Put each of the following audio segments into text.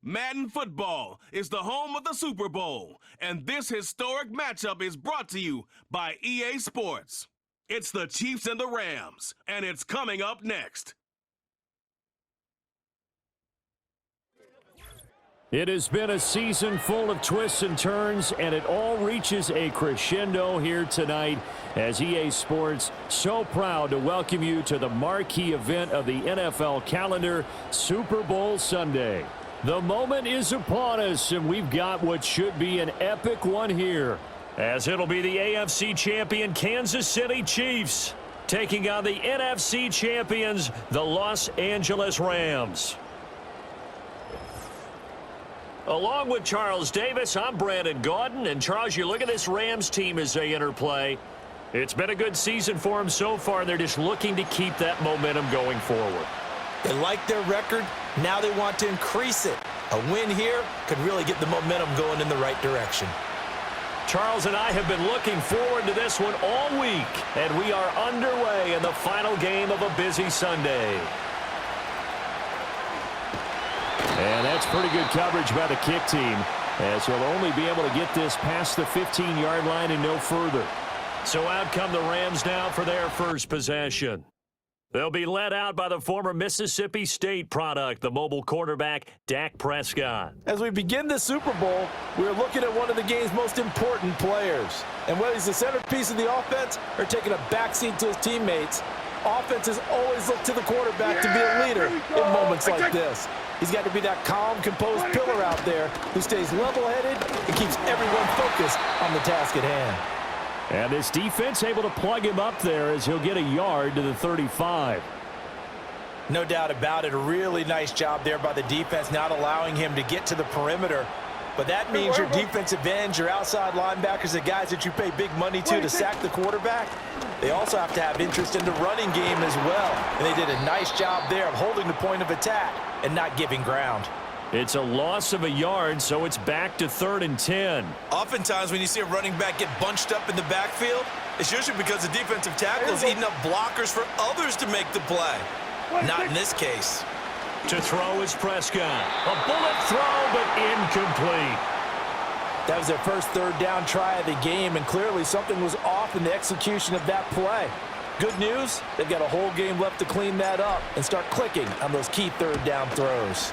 Madden football is the home of the Super Bowl, and this historic matchup is brought to you by EA Sports. It's the Chiefs and the Rams, and it's coming up next. It has been a season full of twists and turns, and it all reaches a crescendo here tonight as EA Sports so proud to welcome you to the marquee event of the NFL calendar, Super Bowl Sunday. The moment is upon us, and we've got what should be an epic one here, as it'll be the AFC champion Kansas City Chiefs taking on the NFC champions, the Los Angeles Rams. Along with Charles Davis, I'm Brandon Gaudin. And Charles, you look at this Rams team as they interplay. It's been a good season for them so far. They're just looking to keep that momentum going forward. They like their record. Now they want to increase it. A win here could really get the momentum going in the right direction. Charles and I have been looking forward to this one all week, and we are underway in the final game of a busy Sunday. And that's pretty good coverage by the kick team, as he'll only be able to get this past the 15-yard line and no further. So out come the Rams now for their first possession. They'll be led out by the former Mississippi State product, the mobile quarterback, Dak Prescott. As we begin the Super Bowl, we're looking at one of the game's most important players. And whether he's the centerpiece of the offense or taking a backseat to his teammates, offenses always look to the quarterback to be a leader in moments like this. He's got to be that calm, composed pillar out there who stays level-headed and keeps everyone focused on the task at hand. And this defense able to plug him up there as he'll get a yard to the 35. No doubt about it. A really nice job there by the defense, not allowing him to get to the perimeter. But that means your defensive ends, your outside linebackers, the guys that you pay big money to sack the quarterback, they also have to have interest in the running game as well. And they did a nice job there of holding the point of attack and not giving ground. It's a loss of a yard, so it's back to 3rd and 10. Oftentimes when you see a running back get bunched up in the backfield, it's usually because the defensive tackle is eating up blockers for others to make the play. Not in this case. To throw is Prescott. A bullet throw, but incomplete. That was their first 3rd down try of the game, and clearly something was off in the execution of that play. Good news, they've got a whole game left to clean that up and start clicking on those key 3rd down throws.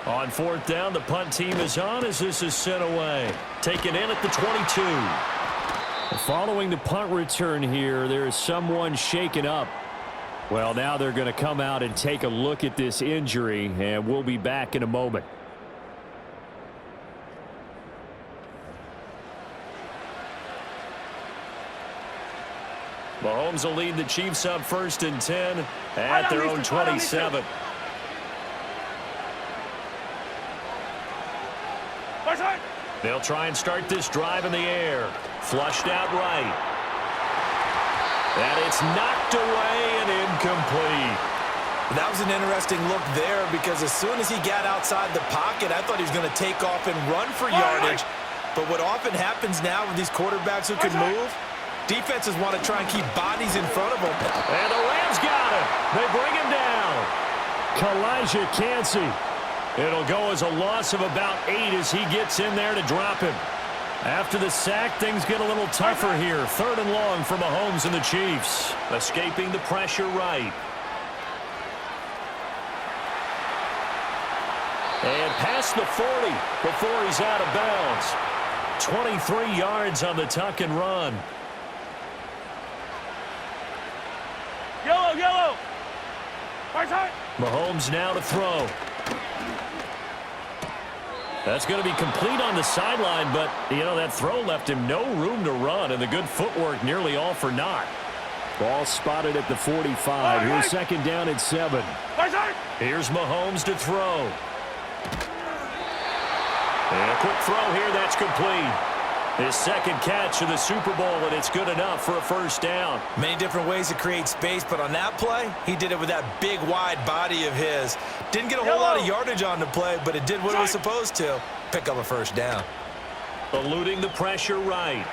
On 4th down, the punt team is on as this is sent away. Taken in at the 22. Following the punt return here, there is someone shaken up. Well, now they're going to come out and take a look at this injury, and we'll be back in a moment. Mahomes will lead the Chiefs up 1st and 10 at their own 27. They'll try and start this drive in the air. Flushed out right. And it's knocked away and incomplete. That was an interesting look there because as soon as he got outside the pocket, I thought he was going to take off and run for yardage. But what often happens now with these quarterbacks who can move, defenses want to try and keep bodies in front of them. And the Rams got him. They bring him down. Kalijah Kancey. It'll go as a loss of about 8 as he gets in there to drop him. After the sack, things get a little tougher here. 3rd and long for Mahomes and the Chiefs. Escaping the pressure right. And past the 40 before he's out of bounds. 23 yards on the tuck and run. Yellow. Mahomes now to throw. That's going to be complete on the sideline, but, that throw left him no room to run, and the good footwork nearly all for naught. Ball spotted at the 45. Here's 2nd down at 7. Here's Mahomes to throw. And a quick throw here, that's complete. His 2nd catch of the Super Bowl, and it's good enough for a 1st down. Many different ways to create space, but on that play, he did it with that big, wide body of his. Didn't get a whole lot of yardage on the play, but it did what it was supposed to. Pick up a 1st down. Eluding the pressure right.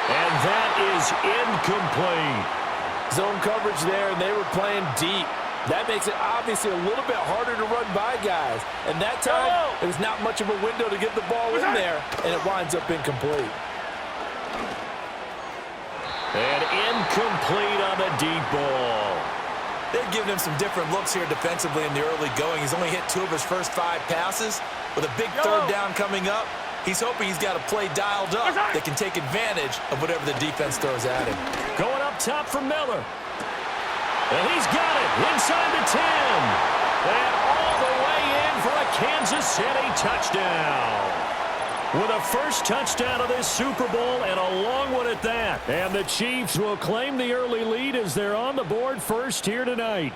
And that is incomplete. Zone coverage there, and they were playing deep. That makes it obviously a little bit harder to run by guys. And that time, it was not much of a window to get the ball in there, and it winds up incomplete. And incomplete on the deep ball. They've given him some different looks here defensively in the early going. He's only hit 2 of his first 5 passes. With a big third down coming up, he's hoping he's got a play dialed up that can take advantage of whatever the defense throws at him. Going up top for Miller. And he's got it inside the 10. And all the way in for a Kansas City touchdown. With a first touchdown of this Super Bowl and a long one at that. And the Chiefs will claim the early lead as they're on the board first here tonight.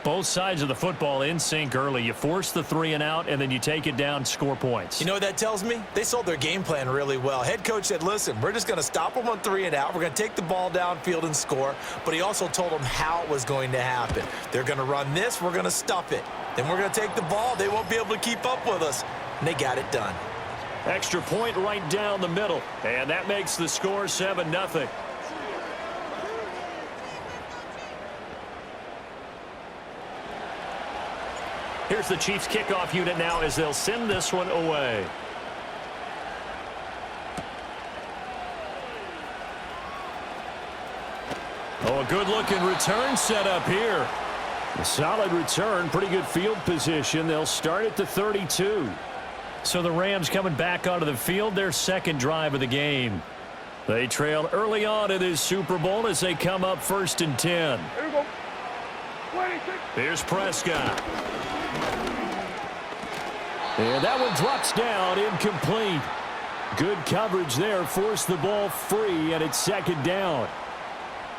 Both sides of the football in sync early. You force the 3 and out, and then you take it down, score points. You know what that tells me? They sold their game plan really well. Head coach said, listen, we're just going to stop them on 3 and out. We're going to take the ball downfield and score. But he also told them how it was going to happen. They're going to run this. We're going to stuff it. Then we're going to take the ball. They won't be able to keep up with us. And they got it done. Extra point right down the middle. And that makes the score 7-0. Here's the Chiefs kickoff unit now as they'll send this one away. Oh, a good-looking return set up here. A solid return, pretty good field position. They'll start at the 32. So the Rams coming back onto the field, their second drive of the game. They trail early on in this Super Bowl as they come up 1st and 10. Here we go. 26. Here's Prescott. And that one drops down, incomplete. Good coverage there, forced the ball free, and it's 2nd down.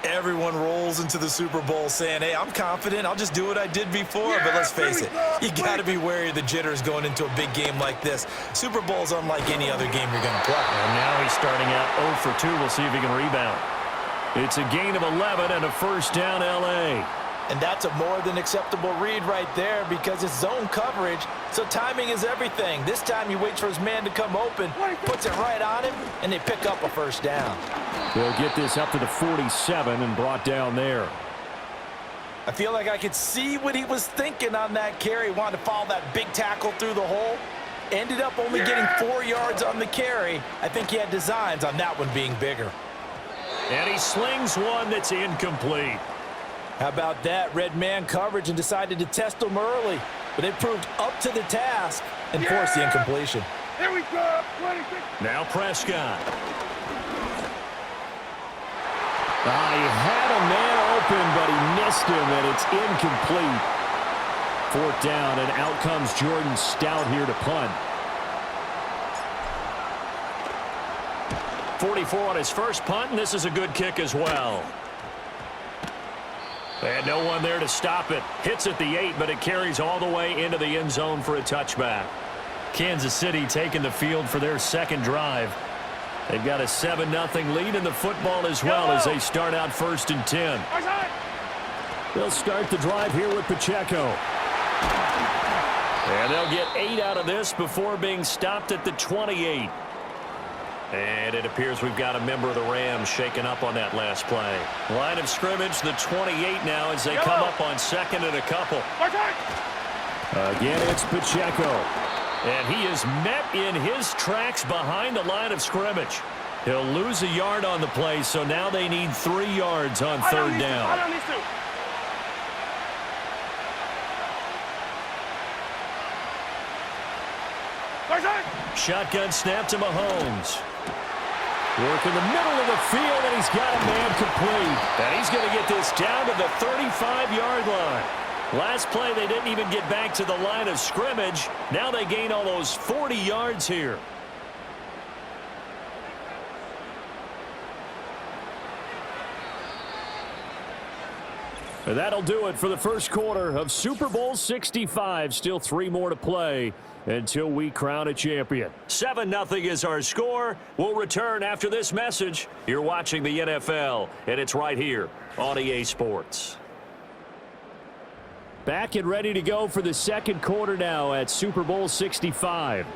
Everyone rolls into the Super Bowl saying, hey, I'm confident. I'll just do what I did before. But let's face it, you got to be wary of the jitters going into a big game like this. Super Bowl's unlike any other game you're going to play. And now he's starting out 0 for 2. We'll see if he can rebound. It's a gain of 11 and a first down L.A. And that's a more than acceptable read right there because it's zone coverage, so timing is everything. This time he waits for his man to come open, puts it right on him, and they pick up a first down. They'll get this up to the 47 and brought down there. I feel like I could see what he was thinking on that carry. Wanted to follow that big tackle through the hole. Ended up only getting 4 yards on the carry. I think he had designs on that one being bigger. And he slings one that's incomplete. How about that? Red man coverage and decided to test them early. But they proved up to the task and forced the incompletion. Here we go. 26. Now Prescott. He had a man open, but he missed him, and it's incomplete. 4th down, and out comes Jordan Stout here to punt. 44 on his first punt, and this is a good kick as well. And no one there to stop it. Hits at the 8, but it carries all the way into the end zone for a touchback. Kansas City taking the field for their second drive. They've got a 7-0 lead in the football as well as they start out 1st and 10. They'll start the drive here with Pacheco. And they'll get 8 out of this before being stopped at the 28. And it appears we've got a member of the Rams shaken up on that last play. Line of scrimmage, the 28 now as they come up on 2nd and a couple. Again, it's Pacheco. And he is met in his tracks behind the line of scrimmage. He'll lose a yard on the play, so now they need 3 yards on 3rd down. Shotgun snap to Mahomes. Work in the middle of the field, and he's got a man complete. And he's going to get this down to the 35-yard line. Last play, they didn't even get back to the line of scrimmage. Now they gain almost 40 yards here. And that'll do it for the first quarter of Super Bowl 65. Still 3 more to play until we crown a champion. 7-0 is our score. We'll return after this message. You're watching the NFL, and it's right here on EA Sports. Back and ready to go for the second quarter now at Super Bowl 65.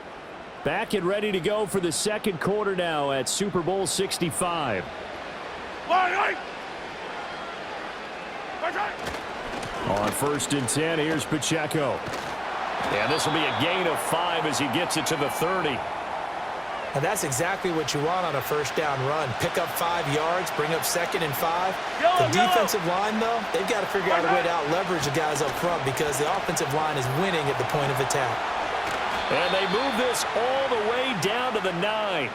Back and ready to go for the second quarter now at Super Bowl 65. On 1st and 10, here's Pacheco. And this will be a gain of 5 as he gets it to the 30. And that's exactly what you want on a first down run. Pick up 5 yards, bring up 2nd and 5. The defensive line, though, they've got to figure out a way to out-leverage the guys up front because the offensive line is winning at the point of attack. And they move this all the way down to the 9.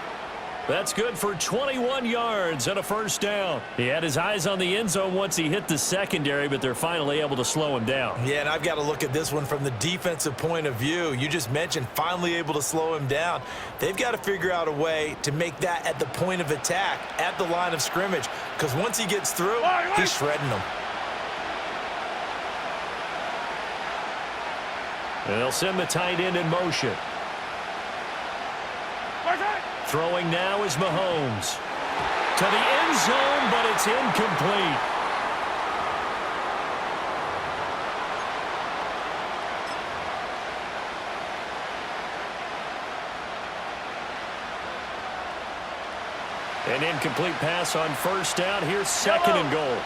That's good for 21 yards and a first down. He had his eyes on the end zone once he hit the secondary, but they're finally able to slow him down. Yeah, and I've got to look at this one from the defensive point of view. You just mentioned finally able to slow him down. They've got to figure out a way to make that at the point of attack, at the line of scrimmage, because once he gets through, he's shredding them. And they'll send the tight end in motion. Throwing now is Mahomes. To the end zone, but it's incomplete. An incomplete pass on first down. Here's 2nd and goal.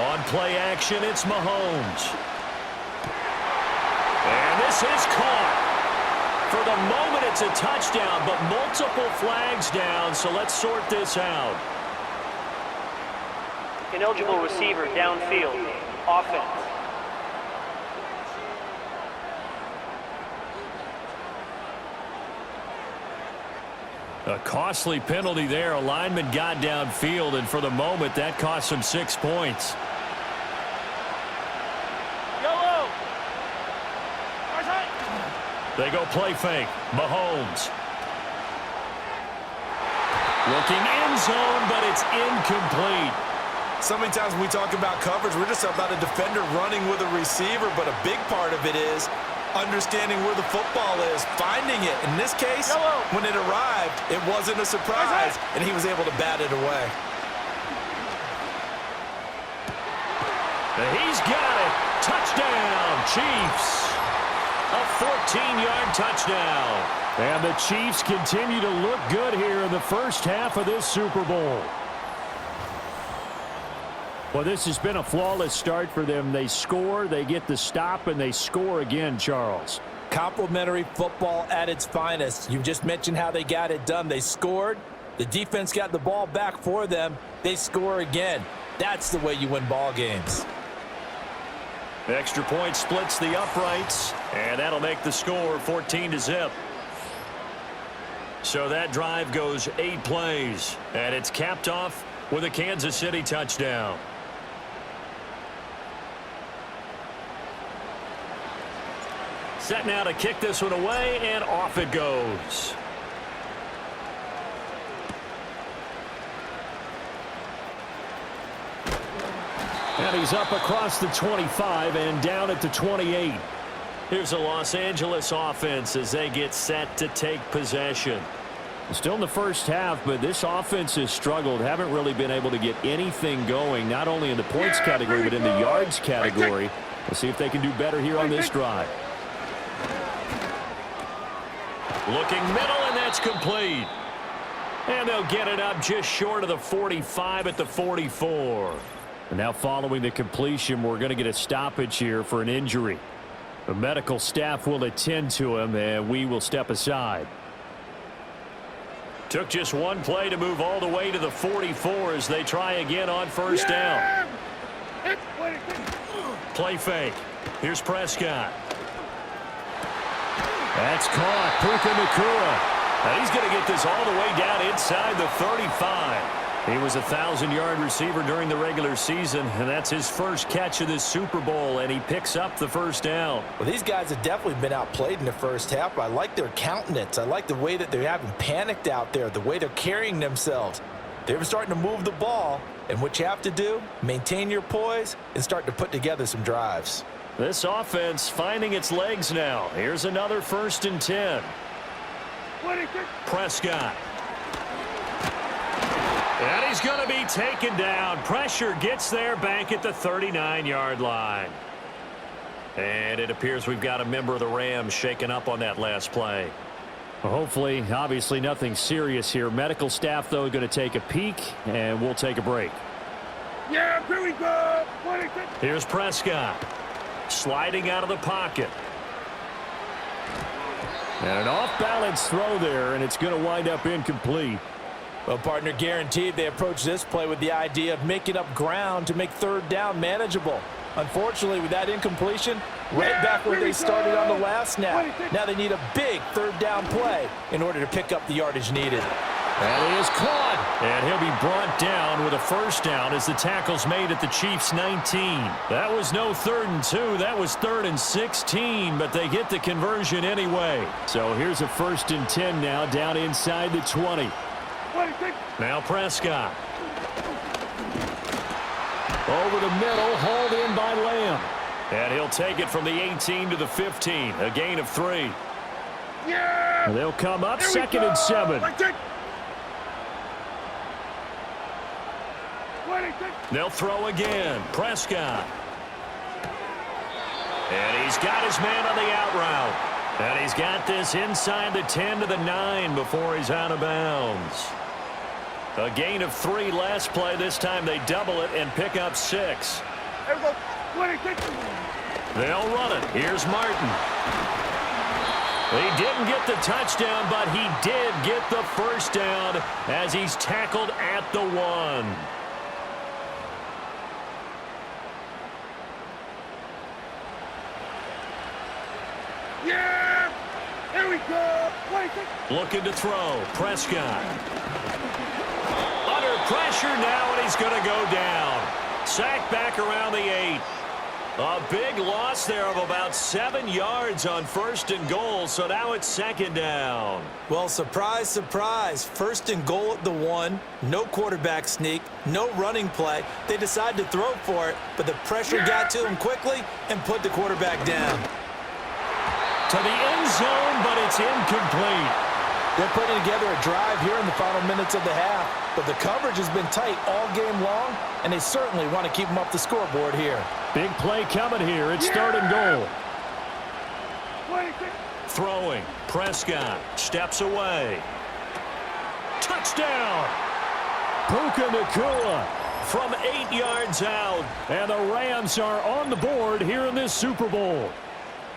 On play action, it's Mahomes. And this is caught. For the moment, it's a touchdown, but multiple flags down, so let's sort this out. Ineligible receiver downfield. Offense. A costly penalty there. A lineman got downfield, and for the moment, that cost him 6 points. They go play fake. Mahomes. Looking end zone, but it's incomplete. So many times when we talk about coverage, we're just about a defender running with a receiver, but a big part of it is understanding where the football is, finding it. In this case, when it arrived, it wasn't a surprise, and he was able to bat it away. And he's got it. Touchdown, Chiefs. A 14-yard touchdown. And the Chiefs continue to look good here in the first half of this Super Bowl. Well, this has been a flawless start for them. They score, they get the stop, and they score again, Charles. Complimentary football at its finest. You just mentioned how they got it done. They scored. The defense got the ball back for them. They score again. That's the way you win ball games. The extra point splits the uprights, and that'll make the score 14-0. So that drive goes 8 plays, and it's capped off with a Kansas City touchdown. Set now to kick this one away, and off it goes. And he's up across the 25 and down at the 28. Here's a Los Angeles offense as they get set to take possession. Still in the first half, but this offense has struggled. Haven't really been able to get anything going, not only in the points category, but in the yards category. We'll see if they can do better here on this drive. Looking middle, and that's complete. And they'll get it up just short of the 45 at the 44. And now following the completion, we're going to get a stoppage here for an injury. The medical staff will attend to him, and we will step aside. Took just one play to move all the way to the 44 as they try again on first down. Play fake. Here's Prescott. That's caught. Puka Nacua. And he's going to get this all the way down inside the 35. He was a 1,000-yard receiver during the regular season, and that's his first catch of this Super Bowl, and he picks up the first down. Well, these guys have definitely been outplayed in the first half, but I like their countenance. I like the way that they haven't panicked out there, the way they're carrying themselves. They're starting to move the ball, and what you have to do, maintain your poise and start to put together some drives. This offense finding its legs now. Here's another 1st and 10. Prescott. And he's going to be taken down. Pressure gets there back at the 39-yard line. And it appears we've got a member of the Rams shaken up on that last play. Well, hopefully, obviously nothing serious here. Medical staff, though, going to take a peek, and we'll take a break. Yeah, here we go. 26. Here's Prescott. Sliding out of the pocket. And an off-balance throw there, and it's going to wind up incomplete. Well, partner, guaranteed they approach this play with the idea of making up ground to make third down manageable. Unfortunately, with that incompletion, right back where they started on the last snap. Now they need a big third down play in order to pick up the yardage needed. And he is caught. And he'll be brought down with a first down as the tackle's made at the Chiefs' 19. That was no 3rd and 2. That was 3rd and 16, but they get the conversion anyway. So here's a 1st and 10 now down inside the 20. 26. Now Prescott. Over the middle, hauled in by Lamb. And he'll take it from the 18 to the 15, a gain of 3. Yeah. They'll come up Here we 2nd go. and 7. 26. They'll throw again. Prescott. And he's got his man on the out route. And he's got this inside the 10 to the 9 before he's out of bounds. A gain of 3 last play. This time they double it and pick up 6. There we go. 26. They'll run it. Here's Martin. He didn't get the touchdown, but he did get the first down as he's tackled at the 1. Yeah. Here we go. 26. Looking to throw. Prescott. Under pressure now, and he's going to go down. Sacked back around the 8. A big loss there of about 7 yards on 1st and goal, so now it's 2nd down. Well, surprise, surprise. 1st and goal at the 1. No quarterback sneak. No running play. They decide to throw for it, but the pressure got to him quickly and put the quarterback down. To the end zone, but it's incomplete. They're putting together a drive here in the final minutes of the half, but the coverage has been tight all game long, and they certainly want to keep them up the scoreboard here. Big play coming here. It's 3rd and goal. 26. Throwing. Prescott steps away. Touchdown! Puka Nacua from 8 yards out. And the Rams are on the board here in this Super Bowl.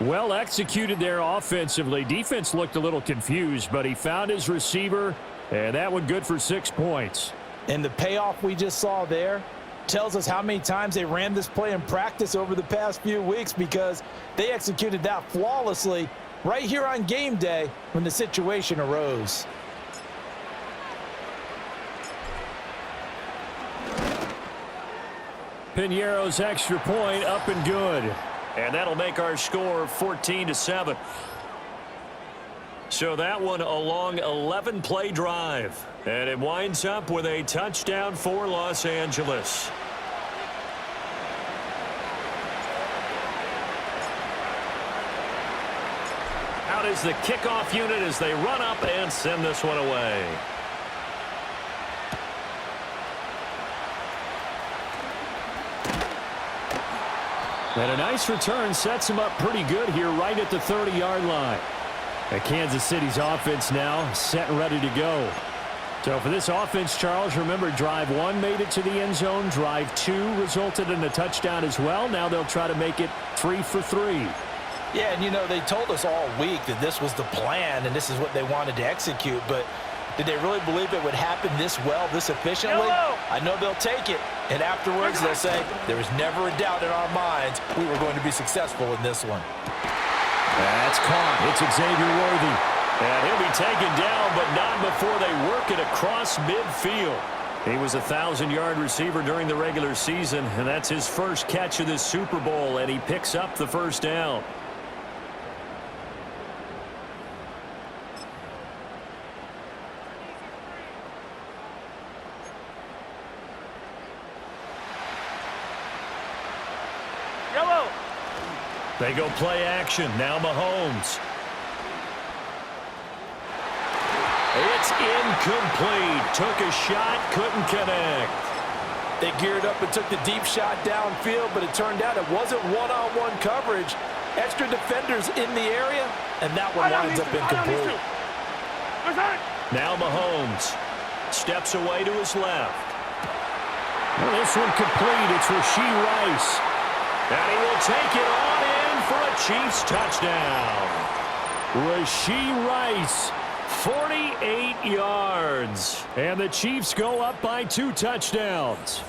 Well executed there offensively. Defense looked a little confused, but he found his receiver, and that one good for 6 points. And the payoff we just saw there tells us how many times they ran this play in practice over the past few weeks, because they executed that flawlessly right here on game day when the situation arose. Piñeiro's extra point up and good. And that'll make our score 14-7. So that one a long 11-play drive. And it winds up with a touchdown for Los Angeles. Out is the kickoff unit as they run up and send this one away. And a nice return sets him up pretty good here right at the 30-yard line. And Kansas City's offense now set and ready to go. So for this offense, Charles, remember drive 1 made it to the end zone. Drive 2 resulted in a touchdown as well. Now they'll try to make it 3 for 3. Yeah, and you know, they told us all week that this was the plan and this is what they wanted to execute, but did they really believe it would happen this well, this efficiently? I know they'll take it, and afterwards they'll say, there was never a doubt in our minds we were going to be successful in this one. That's caught. It's Xavier Worthy. And he'll be taken down, but not before they work it across midfield. He was a 1,000-yard receiver during the regular season, and that's his first catch of this Super Bowl, and he picks up the first down. They go play action. Now Mahomes. It's incomplete. Took a shot, couldn't connect. They geared up and took the deep shot downfield, but it turned out it wasn't one-on-one coverage. Extra defenders in the area, and that one winds up incomplete. Now Mahomes steps away to his left. Well, this one complete. It's Rashee Rice. And he will take it on in for a Chiefs touchdown. Rashee Rice, 48 yards. And the Chiefs go up by 2 touchdowns.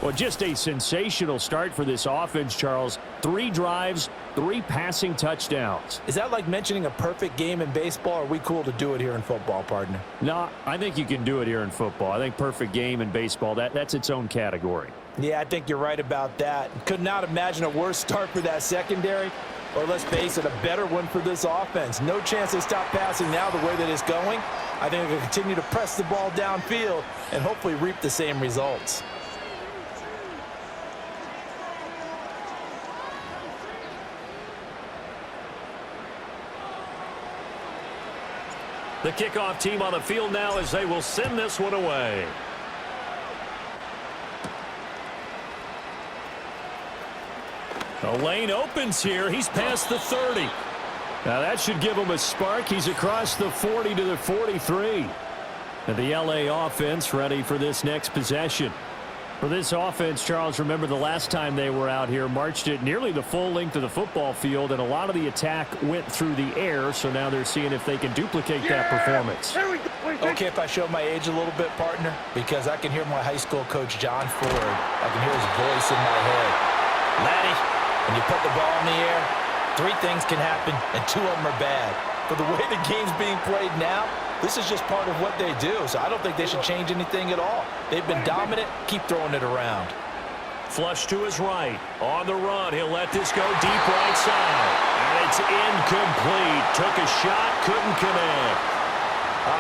Well, just a sensational start for this offense, Charles. 3 drives, 3 passing touchdowns. Is that like mentioning a perfect game in baseball, or are we cool to do it here in football, partner? No, I think you can do it here in football. I think perfect game in baseball, that's its own category. Yeah, I think you're right about that. Could not imagine a worse start for that secondary, or let's face it, a better one for this offense. No chance they stop passing now the way that it's going. I think they'll continue to press the ball downfield and hopefully reap the same results. The kickoff team on the field now as they will send this one away. The lane opens here. He's past the 30. Now that should give him a spark. He's across the 40 to the 43. And the LA offense ready for this next possession. For this offense, Charles, remember the last time they were out here, marched it nearly the full length of the football field, and a lot of the attack went through the air, so now they're seeing if they can duplicate that performance. Okay, if I show my age a little bit, partner, because I can hear my high school coach, John Ford. I can hear his voice in my head. Laddie, when you put the ball in the air, 3 things can happen, and 2 of them are bad. But the way the game's being played now, this is just part of what they do, so I don't think they should change anything at all. They've been dominant. Keep throwing it around. Flush to his right. On the run, he'll let this go deep right side. And it's incomplete. Took a shot, couldn't connect.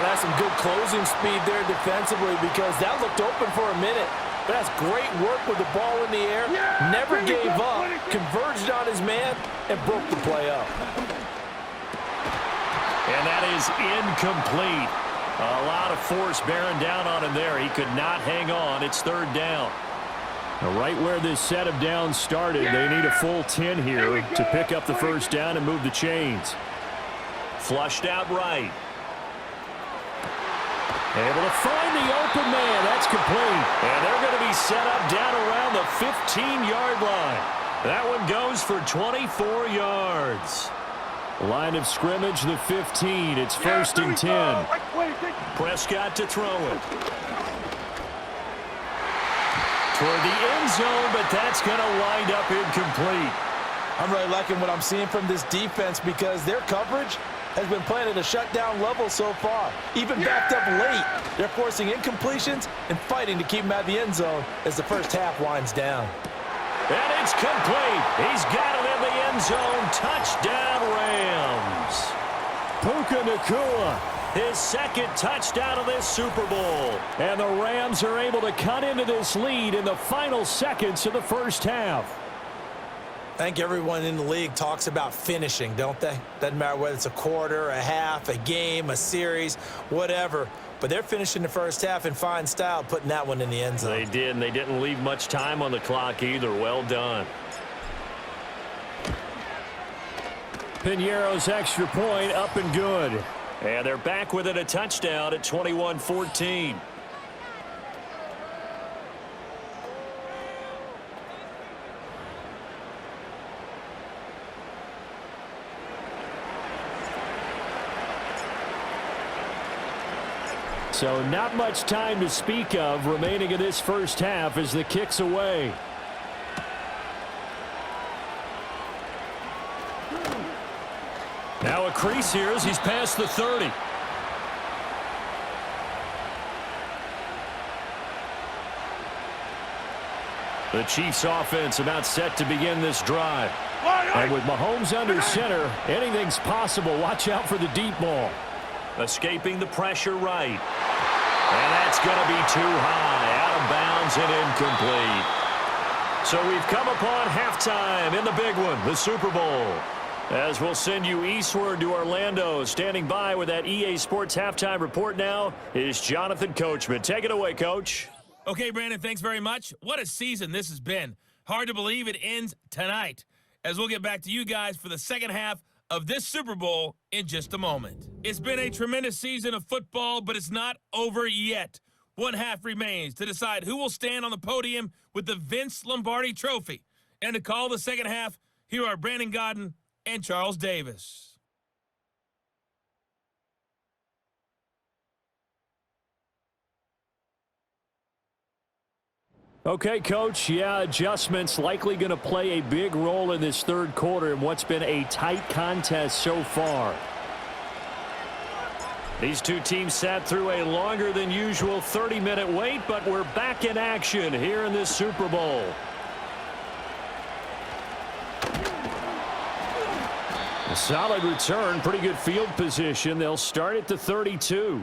That's some good closing speed there defensively, because that looked open for a minute. But that's great work with the ball in the air. Never gave up. Converged on his man and broke the play up. And that is incomplete. A lot of force bearing down on him there. He could not hang on. It's 3rd down. Now, right where this set of downs started, they need a full 10 here to pick up the first down and move the chains. Flushed out right. Able to find the open man. That's complete. And they're going to be set up down around the 15-yard line. That one goes for 24 yards. Line of scrimmage, the 15. It's 1st and 10. Prescott to throw it. Toward the end zone, but that's going to wind up incomplete. I'm really liking what I'm seeing from this defense, because their coverage has been playing at a shutdown level so far. Even backed up late. They're forcing incompletions and fighting to keep them out of the end zone as the first half winds down. And it's complete. He's got it in the end zone. Touchdown, Rams. Puka Nacua, his 2nd touchdown of this Super Bowl. And the Rams are able to cut into this lead in the final seconds of the first half. I think everyone in the league talks about finishing, don't they? Doesn't matter whether it's a quarter, a half, a game, a series, whatever. But they're finishing the first half in fine style, putting that one in the end zone. They did, and they didn't leave much time on the clock either. Well done. Piñeiro's extra point up and good. And they're back within a touchdown at 21-14. So not much time to speak of remaining in this first half as the kick's away. Now a crease here as he's past the 30. The Chiefs offense about set to begin this drive. And with Mahomes under center, anything's possible. Watch out for the deep ball. Escaping the pressure right. And that's going to be too high. Out of bounds and incomplete. So we've come upon halftime in the big one, the Super Bowl. As we'll send you eastward to Orlando. Standing by with that EA Sports halftime report now is Jonathan Coachman. Take it away, Coach. Okay, Brandon, thanks very much. What a season this has been. Hard to believe it ends tonight, as we'll get back to you guys for the second half of this Super Bowl in just a moment. It's been a tremendous season of football, but it's not over yet. One half remains to decide who will stand on the podium with the Vince Lombardi Trophy. And to call the second half, here are Brandon Godden and Charles Davis. Okay, Coach, yeah, adjustments likely going to play a big role in this third quarter in what's been a tight contest so far. These two teams sat through a longer than usual 30-minute wait, but we're back in action here in this Super Bowl. A solid return, pretty good field position. They'll start at the 32.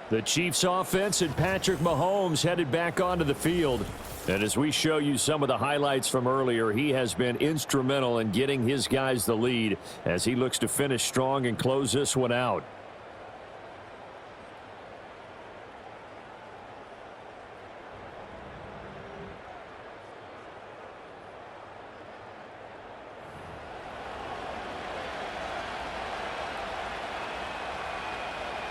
The Chiefs offense and Patrick Mahomes headed back onto the field. And as we show you some of the highlights from earlier, he has been instrumental in getting his guys the lead as he looks to finish strong and close this one out.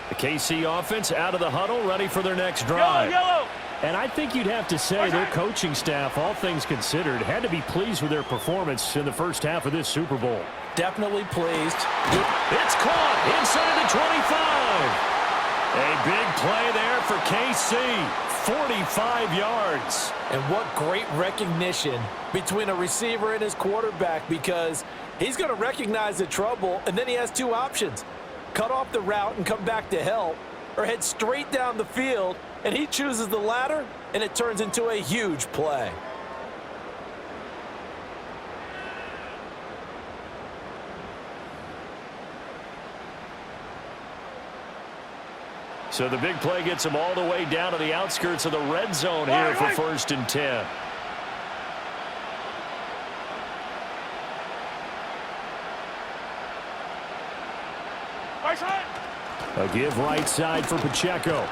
The KC offense out of the huddle, ready for their next drive. Yellow. And I think you'd have to say their coaching staff, all things considered, had to be pleased with their performance in the first half of this Super Bowl. Definitely pleased. It's caught inside the 25. A big play there for KC. 45 yards. And what great recognition between a receiver and his quarterback, because he's going to recognize the trouble, and then he has two options. Cut off the route and come back to help, or head straight down the field, and he chooses the latter, and it turns into a huge play. So the big play gets him all the way down to the outskirts of the red zone here for 1st and 10. A give right side for Pacheco.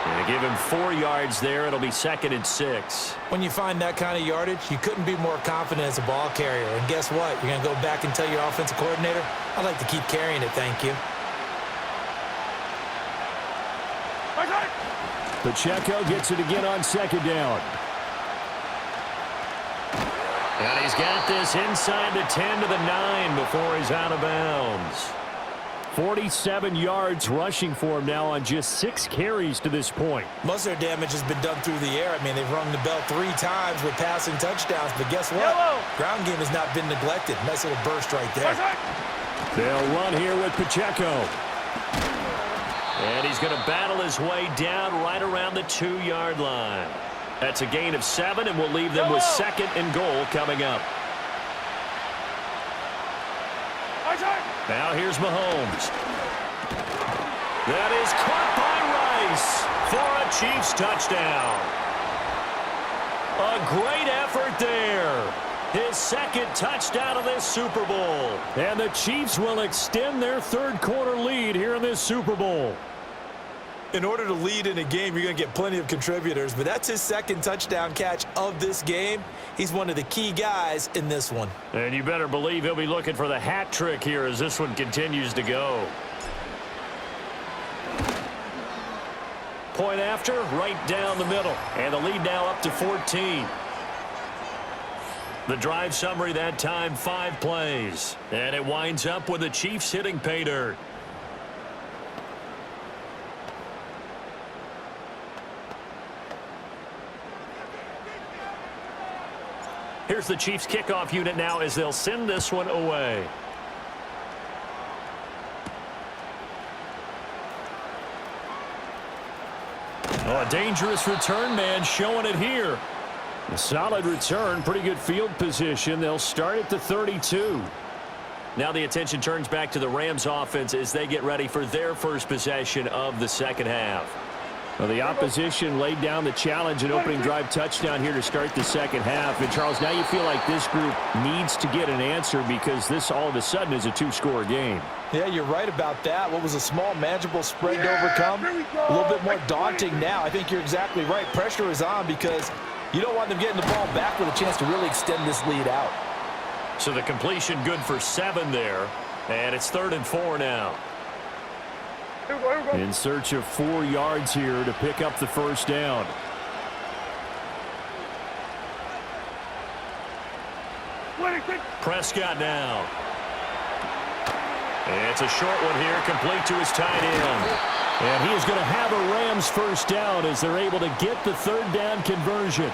And give him 4 yards there. It'll be 2nd and 6. When you find that kind of yardage, you couldn't be more confident as a ball carrier. And guess what? You're going to go back and tell your offensive coordinator, I'd like to keep carrying it, thank you. Pacheco gets it again on 2nd down. And he's got this inside the 10 to the 9 before he's out of bounds. 47 yards rushing for him now on just 6 carries to this point. Most of their damage has been done through the air. I mean, they've rung the bell 3 times with passing touchdowns, but guess what? Ground game has not been neglected. Nice little burst right there. They'll run here with Pacheco. And he's going to battle his way down right around the 2-yard line. That's a gain of 7, and we'll leave them with 2nd and goal coming up. Now here's Mahomes. That is caught by Rice for a Chiefs touchdown. A great effort there. His 2nd touchdown of this Super Bowl. And the Chiefs will extend their 3rd quarter lead here in this Super Bowl. In order to lead in a game, you're going to get plenty of contributors, but that's his 2nd touchdown catch of this game. He's one of the key guys in this one. And you better believe he'll be looking for the hat trick here as this one continues to go. Point after, right down the middle. And the lead now up to 14. The drive summary that time, 5 plays. And it winds up with the Chiefs hitting pay dirt. Here's the Chiefs kickoff unit now as they'll send this one away. Oh, a dangerous return man showing it here. A solid return, pretty good field position. They'll start at the 32. Now the attention turns back to the Rams offense as they get ready for their first possession of the second half. Well, the opposition laid down the challenge, an opening drive touchdown here to start the second half. And, Charles, now you feel like this group needs to get an answer because this all of a sudden is a 2-score game. Yeah, you're right about that. What was a small, manageable spread to overcome, a little bit more daunting now. I think you're exactly right. Pressure is on because you don't want them getting the ball back with a chance to really extend this lead out. So the completion good for 7 there. And it's 3rd and 4 now. Here we go, here we go. In search of 4 yards here to pick up the first down. Prescott now. It's a short one here, complete to his tight end. And he is going to have a Rams first down as they're able to get the 3rd down conversion.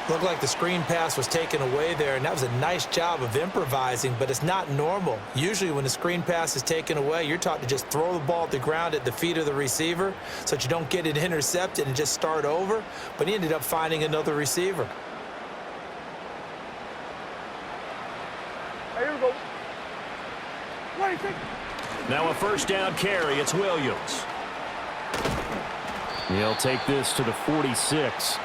Looked like the screen pass was taken away there, and that was a nice job of improvising, but it's not normal. Usually when the screen pass is taken away, you're taught to just throw the ball at the ground at the feet of the receiver so that you don't get it intercepted and just start over, but he ended up finding another receiver. Here we go. Now a first down carry. It's Williams. He'll take this to the 46.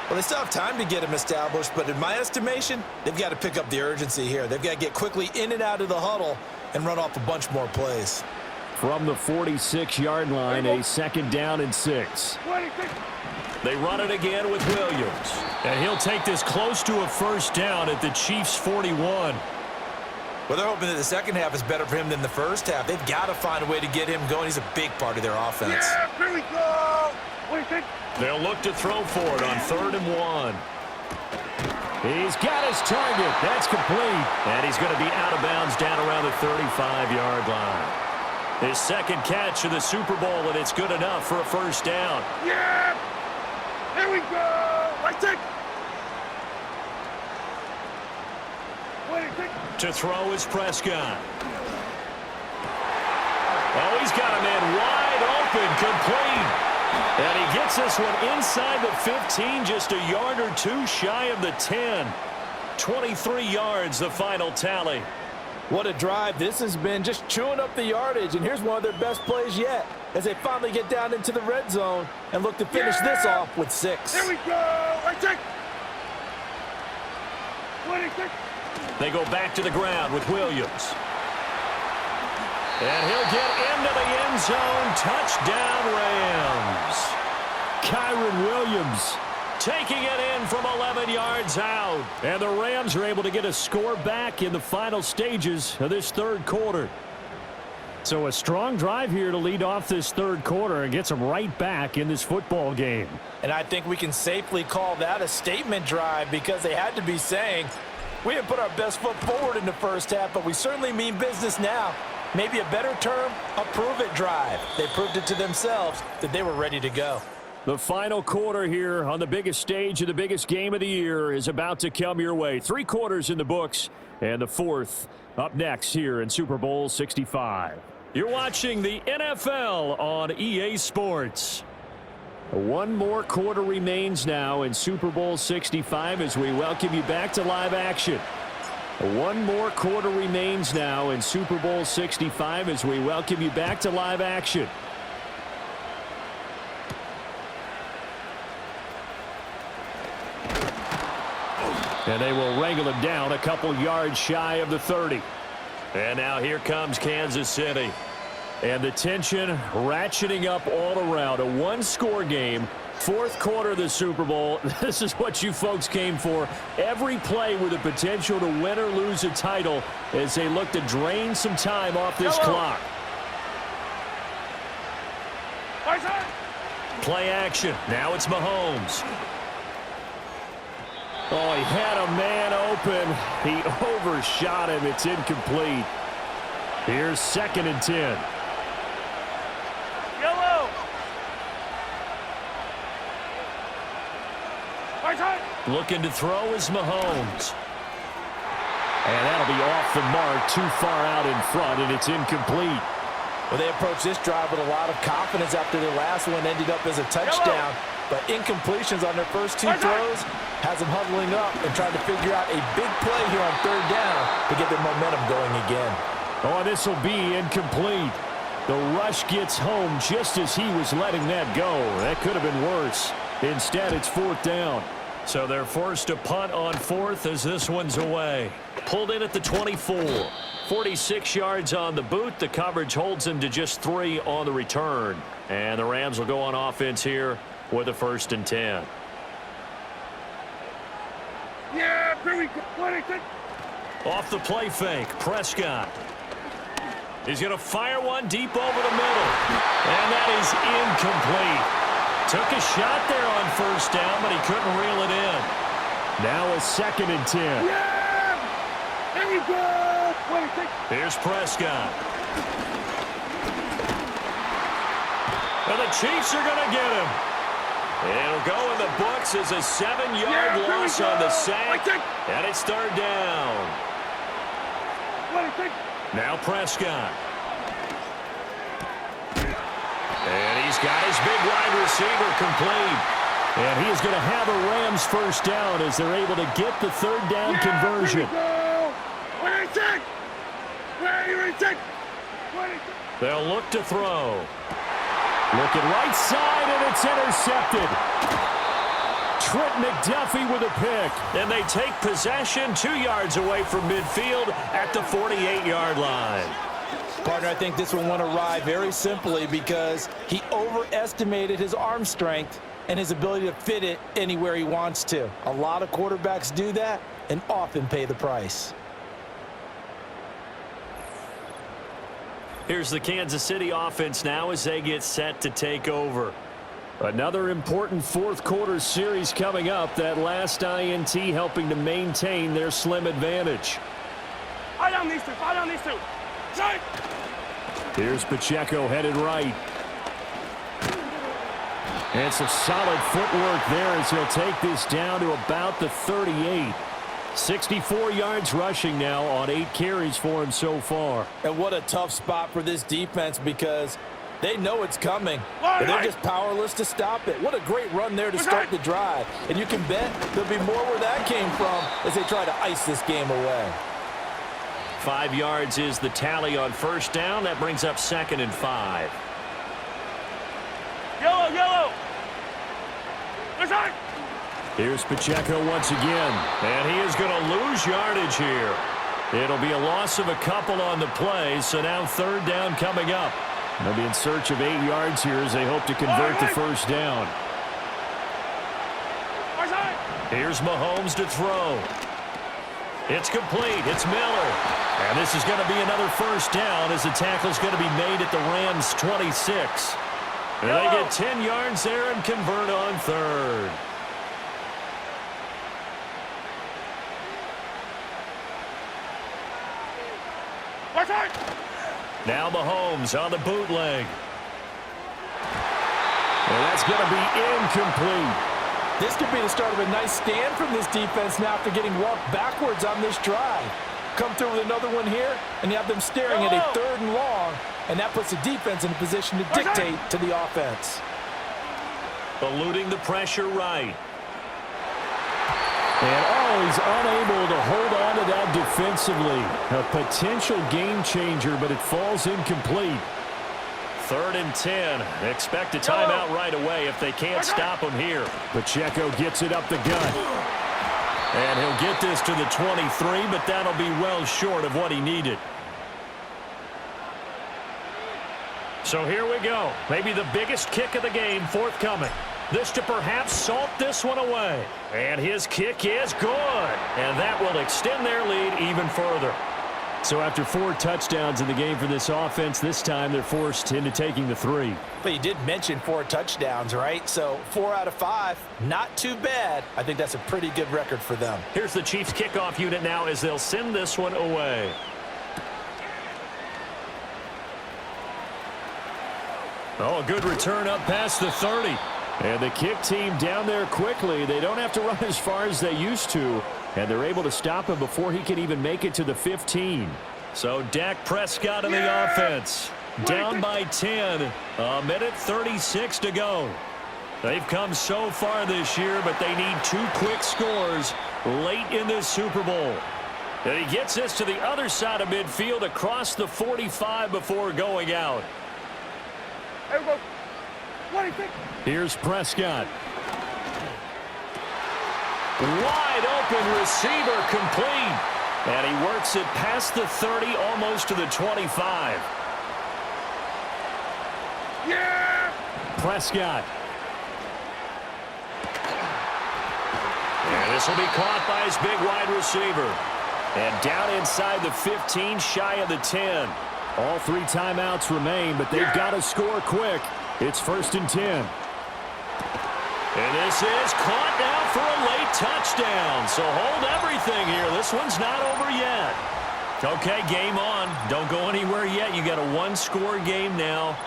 Well, they still have time to get him established, but in my estimation, they've got to pick up the urgency here. They've got to get quickly in and out of the huddle and run off a bunch more plays. From the 46-yard line, a 2nd down and 6. They run it again with Williams. And he'll take this close to a first down at the Chiefs' 41. Well, they're hoping that the second half is better for him than the first half. They've got to find a way to get him going. He's a big part of their offense. Yeah, here we go. What do you think? They'll look to throw for it on 3rd and 1. He's got his target. That's complete. And he's going to be out of bounds down around the 35-yard line. His 2nd catch of the Super Bowl, and it's good enough for a first down. Yeah. Here we go. Right there. What do you think? To throw is Prescott. Oh, he's got a man wide open, complete. And he gets this one inside the 15, just a yard or 2 shy of the 10. 23 yards, the final tally. What a drive. This has been just chewing up the yardage, and here's one of their best plays yet as they finally get down into the red zone and look to finish this off with 6. Here we go. Right there. What do you think? They go back to the ground with Williams. And he'll get into the end zone. Touchdown, Rams. Kyron Williams taking it in from 11 yards out. And the Rams are able to get a score back in the final stages of this 3rd quarter. So a strong drive here to lead off this 3rd quarter and gets them right back in this football game. And I think we can safely call that a statement drive because they had to be saying, we didn't put our best foot forward in the first half, but we certainly mean business now. Maybe a better term, a prove-it drive. They proved it to themselves that they were ready to go. The final quarter here on the biggest stage of the biggest game of the year is about to come your way. 3 quarters in the books, and the 4th up next here in Super Bowl 65. You're watching the NFL on EA Sports. 1 more quarter remains now in Super Bowl 65 as we welcome you back to live action. 1 more quarter remains now in Super Bowl 65 as we welcome you back to live action. And they will wrangle him down a couple yards shy of the 30. And now here comes Kansas City. And the tension ratcheting up all around. A 1-score game. 4th quarter of the Super Bowl. This is what you folks came for. Every play with the potential to win or lose a title as they look to drain some time off this clock. Play action. Now it's Mahomes. Oh, he had a man open. He overshot him. It's incomplete. Here's 2nd and 10. Looking to throw is Mahomes. And that'll be off the mark, too far out in front, and it's incomplete. Well, they approached this drive with a lot of confidence after their last one ended up as a touchdown. But incompletions on their first 2 throws has them huddling up and trying to figure out a big play here on 3rd down to get their momentum going again. Oh, this will be incomplete. The rush gets home just as he was letting that go. That could have been worse. Instead, it's 4th down. So they're forced to punt on 4th as this one's away. Pulled in at the 24. 46 yards on the boot. The coverage holds him to just 3 on the return. And the Rams will go on offense here with a 1st and 10. Yeah, here we go. What do you think? Off the play fake, Prescott. He's going to fire one deep over the middle. And that is incomplete. Took a shot there on first down, but he couldn't reel it in. Now a 2nd and 10. Yeah! There we go! Here's Prescott. And the Chiefs are going to get him. It'll go in the books as a 7-yard loss on the sack. And it's 3rd down. Now Prescott. And he's got his big wide receiver complete. And he is going to have a Rams first down as they're able to get the 3rd down conversion. They'll look to throw. Looking right side, and it's intercepted. Trent McDuffie with a pick. And they take possession 2 yards away from midfield at the 48-yard line. Partner, I think this one went awry very simply because he overestimated his arm strength and his ability to fit it anywhere he wants to. A lot of quarterbacks do that and often pay the price. Here's the Kansas City offense now as they get set to take over. Another important 4th quarter series coming up. That last INT helping to maintain their slim advantage. Fire on these two. Fire on these two. Strike. Here's Pacheco headed right. And some solid footwork there as he'll take this down to about the 38. 64 yards rushing now on 8 carries for him so far. And what a tough spot for this defense because they know it's coming, and they're just powerless to stop it. What a great run there to start the drive. And you can bet there'll be more where that came from as they try to ice this game away. 5 yards is the tally on first down. That brings up 2nd and 5. Yellow, yellow. Here's Pacheco once again, and he is going to lose yardage here. It'll be a loss of a couple on the play, so now 3rd down coming up. They'll be in search of 8 yards here as they hope to convert the first down. Here's Mahomes to throw. It's complete. It's Miller. And this is going to be another first down as the tackle's going to be made at the Rams' 26. And they get 10 yards there and convert on 3rd. Now Mahomes on the bootleg. And that's going to be incomplete. This could be the start of a nice stand from this defense now after getting walked backwards on this drive. Come through with another one here, and you have them staring at a 3rd and long, and that puts the defense in a position to dictate to the offense. Eluding the pressure right. And he's unable to hold on to that defensively. A potential game changer, but it falls incomplete. 3rd and 10. Expect a timeout right away if they can't stop him here. Pacheco gets it up the gut. And he'll get this to the 23, but that'll be well short of what he needed. So here we go. Maybe the biggest kick of the game forthcoming. This to perhaps salt this one away. And his kick is good. And that will extend their lead even further. So after 4 touchdowns in the game for this offense, this time they're forced into taking the 3. But you did mention 4 touchdowns, right? So 4 out of 5, not too bad. I think that's a pretty good record for them. Here's the Chiefs kickoff unit now as they'll send this one away. Oh, a good return up past the 30. And the kick team down there quickly. They don't have to run as far as they used to. And they're able to stop him before he can even make it to the 15. So Dak Prescott in the offense. Down by 10. A minute 36 to go. They've come so far this year, but they need 2 quick scores late in this Super Bowl. And he gets this to the other side of midfield across the 45 before going out. There we go. Here's Prescott. Wide open receiver complete. And he works it past the 30, almost to the 25. Yeah! Prescott. And this will be caught by his big wide receiver. And down inside the 15, shy of the 10. All 3 timeouts remain, but they've got to score quick. It's 1st and 10. And this is caught now for a late touchdown. So hold everything here. This one's not over yet. Okay, game on. Don't go anywhere yet. You got a 1-score game now.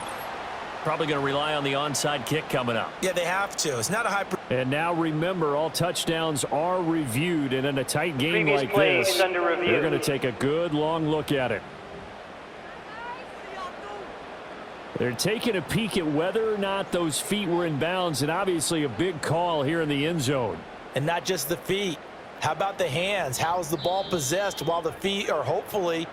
Probably going to rely on the onside kick coming up. Yeah, they have to. It's not a high. And now remember, all touchdowns are reviewed. And in a tight game Previous like play this, is under review. they're going to take a good long look at it. They're taking a peek at whether or not those feet were in bounds, and obviously a big call here in the end zone. And not just the feet. How about the hands? How is the ball possessed while the feet are hopefully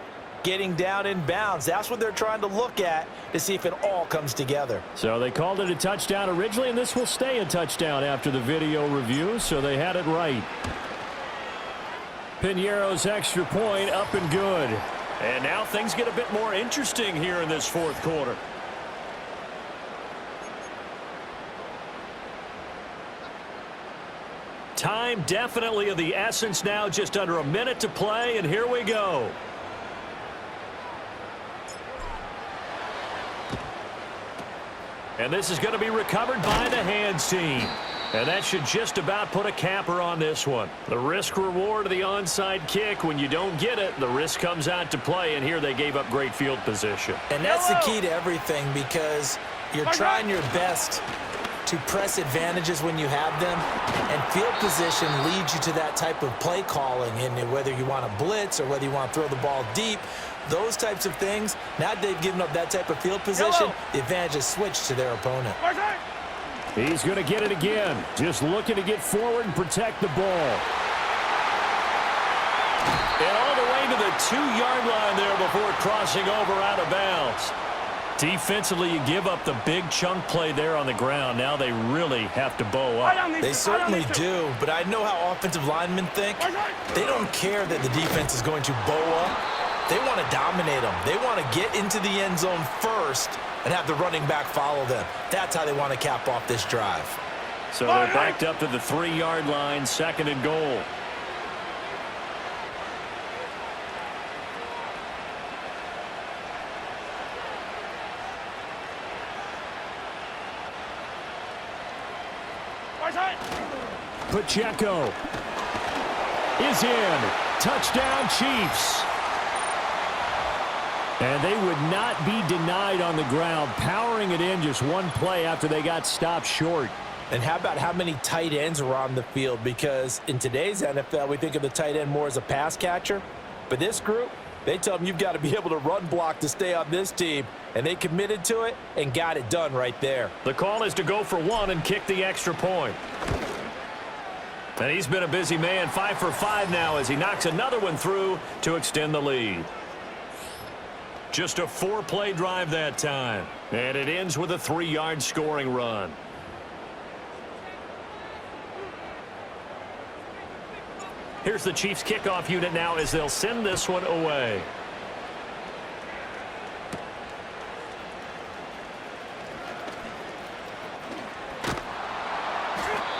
getting down in bounds? That's what they're trying to look at to see if it all comes together. So they called it a touchdown originally, and this will stay a touchdown after the video review, so they had it right. Piñeiro's extra point up and good. And now things get a bit more interesting here in this 4th quarter. Time definitely of the essence now, just under a minute to play, and here we go. And this is going to be recovered by the hands team. And that should just about put a capper on this one. The risk-reward of the onside kick, when you don't get it, the risk comes out to play, and here they gave up great field position. And that's the key to everything, because you're trying your best to press advantages when you have them, and field position leads you to that type of play calling, and whether you want to blitz or whether you want to throw the ball deep, those types of things. Now they've given up that type of field position, the advantage is switched to their opponent. He's going to get it again, just looking to get forward and protect the ball. And all the way to the 2-yard line there before crossing over out of bounds. Defensively, you give up the big chunk play there on the ground. Now they really have to bow up. They certainly do, but I know how offensive linemen think. They don't care that the defense is going to bow up. They want to dominate them. They want to get into the end zone first and have the running back follow them. That's how they want to cap off this drive. So they're backed up to the 3-yard line, 2nd and goal. Pacheco is in. Touchdown, Chiefs. And they would not be denied on the ground, powering it in just one play after they got stopped short. And how about how many tight ends were on the field? Because in today's NFL, we think of the tight end more as a pass catcher. But this group, they tell them you've got to be able to run block to stay on this team. And they committed to it and got it done right there. The call is to go for 1 and kick the extra point. And he's been a busy man, 5 for 5 now as he knocks another one through to extend the lead. Just a 4-play drive that time. And it ends with a 3-yard scoring run. Here's the Chiefs kickoff unit now as they'll send this one away.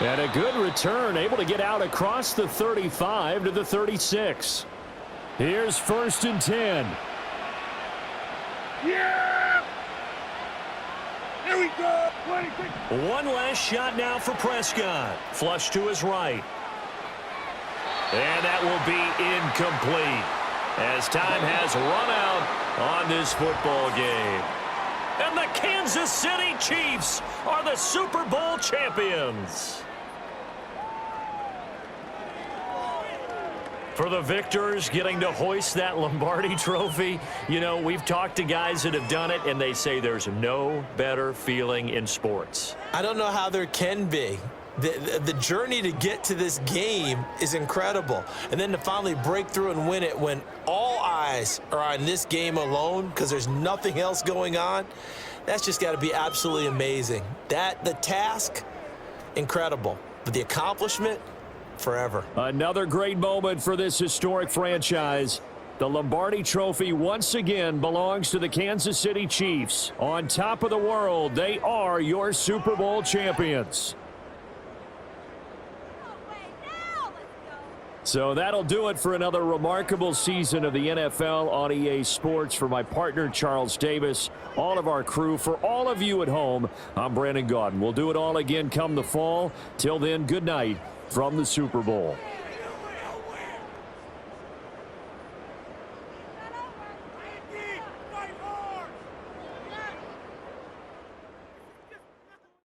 And a good return, able to get out across the 35 to the 36. Here's 1st and 10. Yeah! Here we go! One last shot now for Prescott. Flush to his right. And that will be incomplete as time has run out on this football game. And the Kansas City Chiefs are the Super Bowl champions. For the victors, getting to hoist that Lombardi trophy, you know, we've talked to guys that have done it, and they say there's no better feeling in sports. I don't know how there can be. The journey to get to this game is incredible. And then to finally break through and win it when all eyes are on this game alone because there's nothing else going on, that's just got to be absolutely amazing. The task, incredible. But the accomplishment, forever. Another great moment for this historic franchise. The Lombardi Trophy once again belongs to the Kansas City Chiefs. On top of the world, they are your Super Bowl champions. So that'll do it for another remarkable season of the NFL on EA Sports. For my partner, Charles Davis, all of our crew, for all of you at home, I'm Brandon Gaudin. We'll do it all again come the fall. Till then, good night from the Super Bowl.